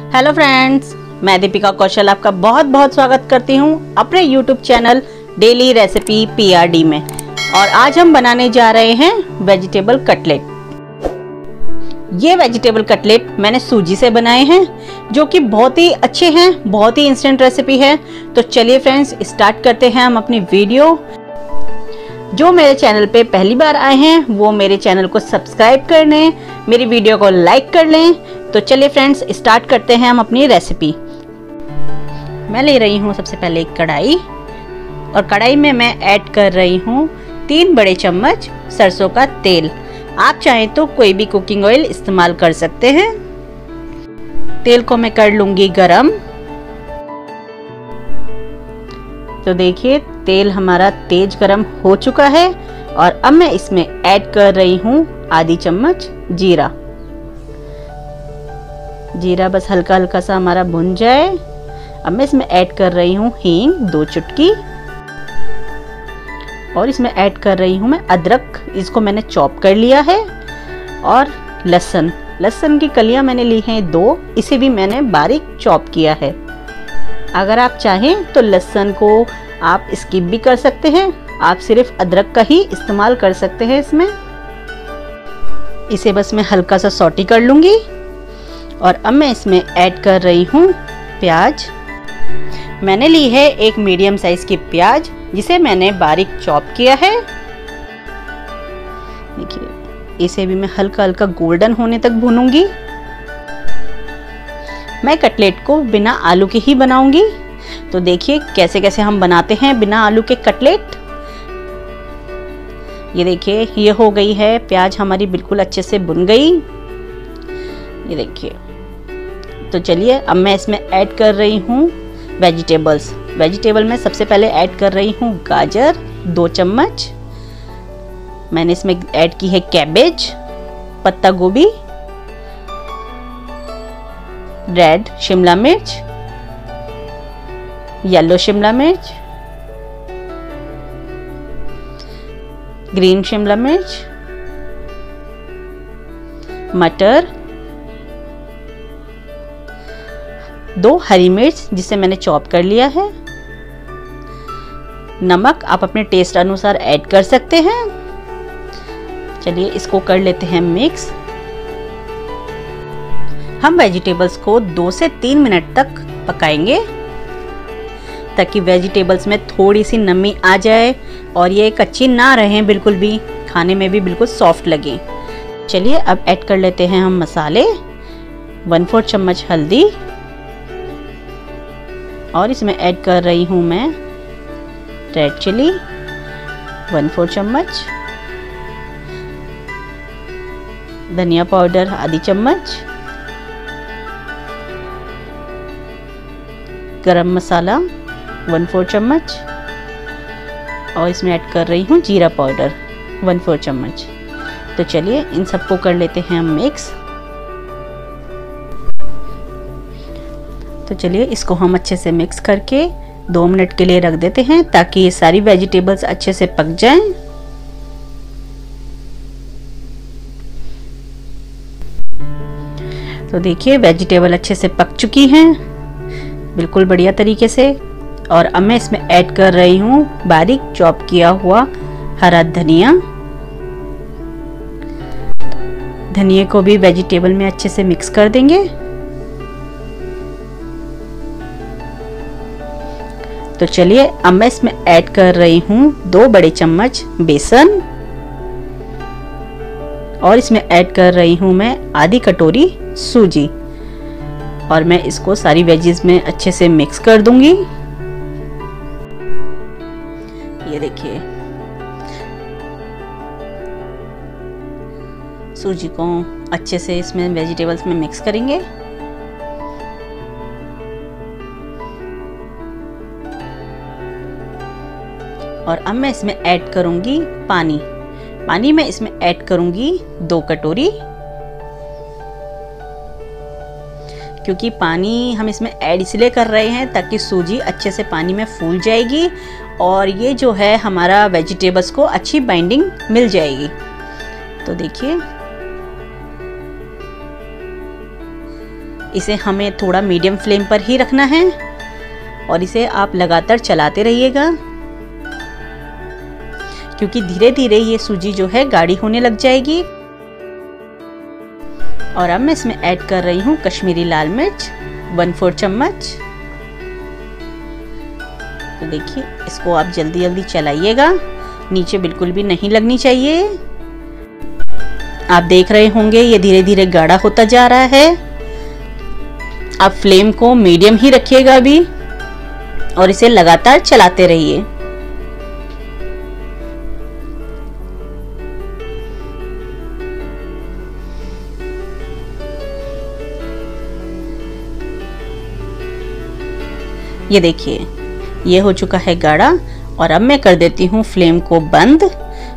Hello friends, मैं दीपिका कौशल आपका बहुत बहुत स्वागत करती हूँ अपने YouTube channel daily recipe PRD में। और आज हम बनाने जा रहे हैं वेजिटेबल कटलेट। ये वेजिटेबल कटलेट मैंने सूजी से बनाए हैं, जो कि बहुत ही अच्छे हैं, बहुत ही इंस्टेंट रेसिपी है। तो चलिए फ्रेंड्स, स्टार्ट करते हैं हम अपनी वीडियो। जो मेरे चैनल पे पहली बार आए हैं वो मेरे चैनल को सब्सक्राइब कर लें, मेरी वीडियो को लाइक कर लें। तो चलिए फ्रेंड्स, स्टार्ट करते हैं हम अपनी रेसिपी। मैं ले रही हूँ सबसे पहले एक कढ़ाई, और कढ़ाई में मैं ऐड कर रही हूँ 3 बड़े चम्मच सरसों का तेल। आप चाहें तो कोई भी कुकिंग ऑयल इस्तेमाल कर सकते हैं। तेल को मैं कर लूँगी गरम। तो देखिए, तेल हमारा तेज गरम हो चुका है और अब मैं इसमें ऐड कर रही हूँ आधी चम्मच जीरा। जीरा बस हल्का हल्का सा हमारा भुन जाए। अब मैं इसमें ऐड कर रही हूँ हींग 2 चुटकी, और इसमें ऐड कर रही हूँ मैं अदरक, इसको मैंने चॉप कर लिया है। और लहसुन की कलियां मैंने ली हैं 2, इसे भी मैंने बारीक चॉप किया है। अगर आप चाहें तो लहसुन को आप स्किप भी कर सकते हैं, आप सिर्फ अदरक का ही इस्तेमाल कर सकते हैं इसमें। इसे बस मैं हल्का सा सौटी कर लूँगी। और अब मैं इसमें ऐड कर रही हूँ प्याज। मैंने ली है एक मीडियम साइज की प्याज, जिसे मैंने बारीक चॉप किया है। देखिए, इसे भी मैं हल्का हल्का गोल्डन होने तक भूनूंगी। मैं कटलेट को बिना आलू के ही बनाऊंगी। तो देखिए कैसे कैसे हम बनाते हैं बिना आलू के कटलेट। ये देखिए, ये हो गई है प्याज हमारी बिल्कुल अच्छे से भुन गई। ये देखिए। तो चलिए, अब मैं इसमें ऐड कर रही हूँ वेजिटेबल में सबसे पहले ऐड कर रही हूँ गाजर 2 चम्मच। मैंने इसमें ऐड की है कैबेज, पत्ता गोभी, रेड शिमला मिर्च, येलो शिमला मिर्च, ग्रीन शिमला मिर्च, मटर, 2 हरी मिर्च जिसे मैंने चॉप कर लिया है। नमक आप अपने टेस्ट अनुसार ऐड कर सकते हैं। चलिए, इसको कर लेते हैं मिक्स। हम वेजिटेबल्स को 2 से 3 मिनट तक पकाएंगे, ताकि वेजिटेबल्स में थोड़ी सी नमी आ जाए और ये कच्ची ना रहें, बिल्कुल भी खाने में भी बिल्कुल सॉफ्ट लगे। चलिए, अब ऐड कर लेते हैं हम मसाले। 1/4 चम्मच हल्दी, और इसमें ऐड कर रही हूँ मैं रेड चिली 1/4 चम्मच, धनिया पाउडर आधी चम्मच, गरम मसाला 1/4 चम्मच, और इसमें ऐड कर रही हूँ जीरा पाउडर 1/4 चम्मच। तो चलिए, इन सबको कर लेते हैं हम मिक्स। तो चलिए, इसको हम अच्छे से मिक्स करके 2 मिनट के लिए रख देते हैं, ताकि ये सारी वेजिटेबल्स अच्छे से पक जाएं। तो देखिए, वेजिटेबल अच्छे से पक चुकी हैं, बिल्कुल बढ़िया तरीके से। और अब मैं इसमें ऐड कर रही हूँ बारीक चॉप किया हुआ हरा धनिया। धनिया को भी वेजिटेबल में अच्छे से मिक्स कर देंगे। तो चलिए, अब मैं इसमें ऐड कर रही हूँ 2 बड़े चम्मच बेसन, और इसमें ऐड कर रही हूँ मैं आधी कटोरी सूजी, और मैं इसको सारी वेजीज में अच्छे से मिक्स कर दूंगी। ये देखिए, सूजी को अच्छे से इसमें वेजिटेबल्स में मिक्स करेंगे। और अब मैं इसमें ऐड करूंगी पानी मैं इसमें ऐड करूंगी 2 कटोरी, क्योंकि पानी हम इसमें ऐड इसलिए कर रहे हैं ताकि सूजी अच्छे से पानी में फूल जाएगी, और ये जो है हमारा वेजिटेबल्स को अच्छी बाइंडिंग मिल जाएगी। तो देखिए, इसे हमें थोड़ा मीडियम फ्लेम पर ही रखना है और इसे आप लगातार चलाते रहिएगा, क्योंकि धीरे धीरे ये सूजी जो है गाढ़ी होने लग जाएगी। और अब मैं इसमें ऐड कर रही हूँ कश्मीरी लाल मिर्च 1/4 चम्मच। तो देखिए इसको आप जल्दी जल्दी चलाइएगा, नीचे बिल्कुल भी नहीं लगनी चाहिए। आप देख रहे होंगे ये धीरे धीरे गाढ़ा होता जा रहा है। आप फ्लेम को मीडियम ही रखिएगा अभी और इसे लगातार चलाते रहिए। ये देखिए ये हो चुका है गाढ़ा और अब मैं कर देती हूँ फ्लेम को बंद।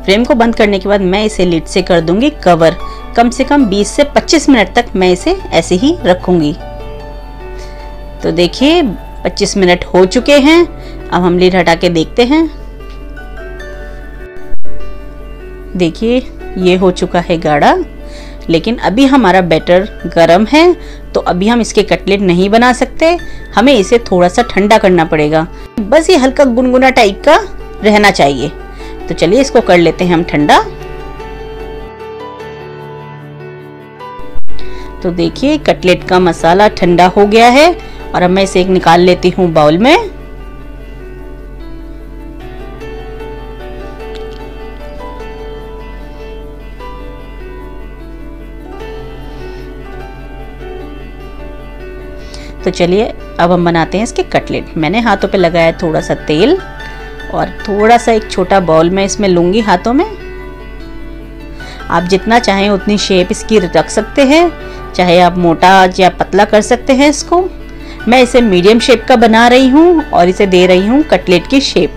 फ्लेम को बंद करने के बाद मैं इसे लिड से कर दूंगी कवर। कम से कम 20 से 25 मिनट तक मैं इसे ऐसे ही रखूंगी। तो देखिए 25 मिनट हो चुके हैं। अब हम लिड हटा के देखते हैं। देखिए ये हो चुका है गाढ़ा, लेकिन अभी हमारा बैटर गर्म है तो अभी हम इसके कटलेट नहीं बना सकते। हमें इसे थोड़ा सा ठंडा करना पड़ेगा, बस ये हल्का गुनगुना टाइप का रहना चाहिए। तो चलिए इसको कर लेते हैं हम ठंडा। तो देखिए कटलेट का मसाला ठंडा हो गया है और अब मैं इसे एक निकाल लेती हूँ बाउल में। तो चलिए अब हम बनाते हैं इसके कटलेट। मैंने हाथों पे लगाया थोड़ा सा तेल और थोड़ा सा एक छोटा बाउल में इसमें लूंगी हाथों में। आप जितना चाहें उतनी शेप इसकी रख सकते हैं, चाहे आप मोटा या पतला कर सकते हैं इसको। मैं इसे मीडियम शेप का बना रही हूँ और इसे दे रही हूँ कटलेट की शेप।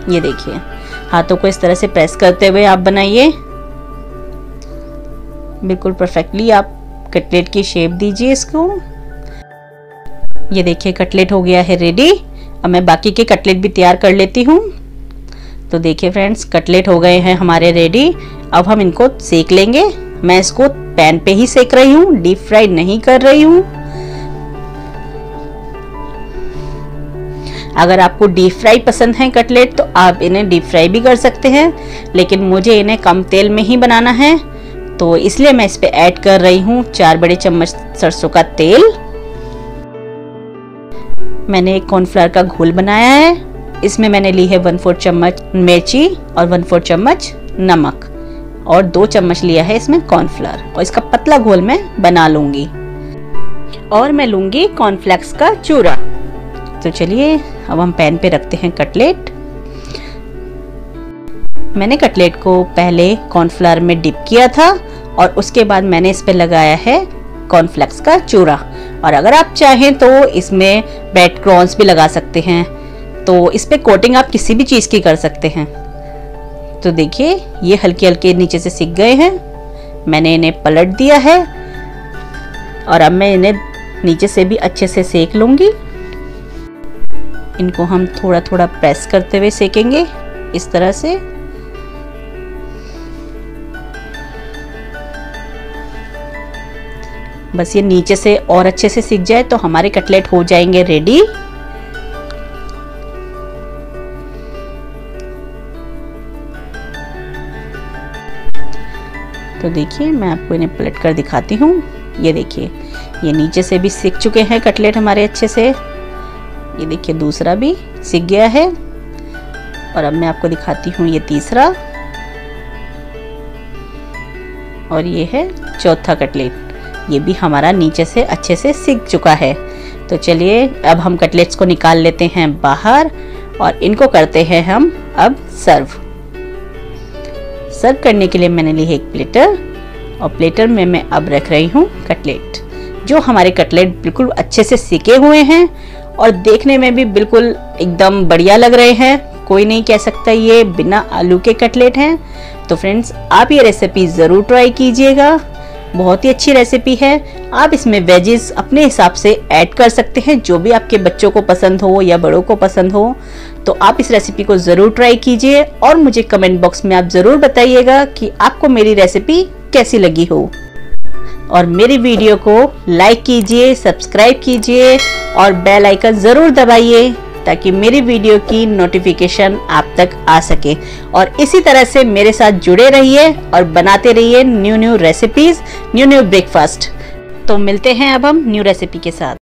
ये देखिए हाथों को इस तरह से प्रेस करते हुए आप बनाइए, बिल्कुल परफेक्टली आप कटलेट की शेप दीजिए इसको। ये देखिए कटलेट हो गया है रेडी। अब मैं बाकी के कटलेट भी तैयार कर लेती हूँ। तो देखिए फ्रेंड्स कटलेट हो गए हैं हमारे रेडी। अब हम इनको सेक लेंगे। मैं इसको पैन पे ही सेक रही हूँ, डीप फ्राई नहीं कर रही हूँ। अगर आपको डीप फ्राई पसंद है कटलेट तो आप इन्हें डीप फ्राई भी कर सकते हैं, लेकिन मुझे इन्हें कम तेल में ही बनाना है तो इसलिए मैं इस पे ऐड कर रही हूँ 4 बड़े चम्मच सरसों का तेल। मैंने एक कॉर्नफ्लावर का घोल बनाया है। इसमें मैंने ली है 1/4 चम्मच मिर्ची और 1/4 चम्मच नमक और 2 चम्मच लिया है इसमें कॉर्नफ्लावर और इसका पतला घोल मैं बना लूंगी। और मैं लूंगी कॉर्नफ्लेक्स का चूरा। तो चलिए अब हम पैन पे रखते हैं कटलेट। मैंने कटलेट को पहले कॉर्नफ्लावर में डिप किया था और उसके बाद मैंने इस पे लगाया है कॉर्नफ्लेक्स का चूरा। और अगर आप चाहें तो इसमें ब्रेड क्रॉन्स भी लगा सकते हैं। तो इस पे कोटिंग आप किसी भी चीज़ की कर सकते हैं। तो देखिए ये हल्के हल्के नीचे से सिक गए हैं। मैंने इन्हें पलट दिया है और अब मैं इन्हें नीचे से भी अच्छे से सेक लूंगी। इनको हम थोड़ा थोड़ा प्रेस करते हुए सेकेंगे इस तरह से। बस ये नीचे से और अच्छे से सिक जाए तो हमारे कटलेट हो जाएंगे रेडी। तो देखिए मैं आपको इन्हें पलट कर दिखाती हूँ। ये देखिए ये नीचे से भी सिक चुके हैं कटलेट हमारे अच्छे से। ये देखिए दूसरा भी सिक गया है और अब मैं आपको दिखाती हूँ ये तीसरा और ये है चौथा कटलेट। ये भी हमारा नीचे से अच्छे से सिक चुका है। तो चलिए अब हम कटलेट्स को निकाल लेते हैं बाहर और इनको करते हैं हम अब सर्व करने के लिए मैंने ली है एक प्लेटर और प्लेटर में मैं अब रख रही हूँ कटलेट। जो हमारे कटलेट बिल्कुल अच्छे से सिके हुए हैं और देखने में भी बिल्कुल एकदम बढ़िया लग रहे हैं। कोई नहीं कह सकता ये बिना आलू के कटलेट हैं। तो फ्रेंड्स आप ये रेसिपी ज़रूर ट्राई कीजिएगा, बहुत ही अच्छी रेसिपी है। आप इसमें वेजेस अपने हिसाब से ऐड कर सकते हैं, जो भी आपके बच्चों को पसंद हो या बड़ों को पसंद हो। तो आप इस रेसिपी को ज़रूर ट्राई कीजिए और मुझे कमेंट बॉक्स में आप ज़रूर बताइएगा कि आपको मेरी रेसिपी कैसी लगी हो। और मेरी वीडियो को लाइक कीजिए, सब्सक्राइब कीजिए और बेल आइकन ज़रूर दबाइए ताकि मेरी वीडियो की नोटिफिकेशन आप तक आ सके। और इसी तरह से मेरे साथ जुड़े रहिए और बनाते रहिए न्यू रेसिपीज़, न्यू ब्रेकफास्ट। तो मिलते हैं अब हम न्यू रेसिपी के साथ।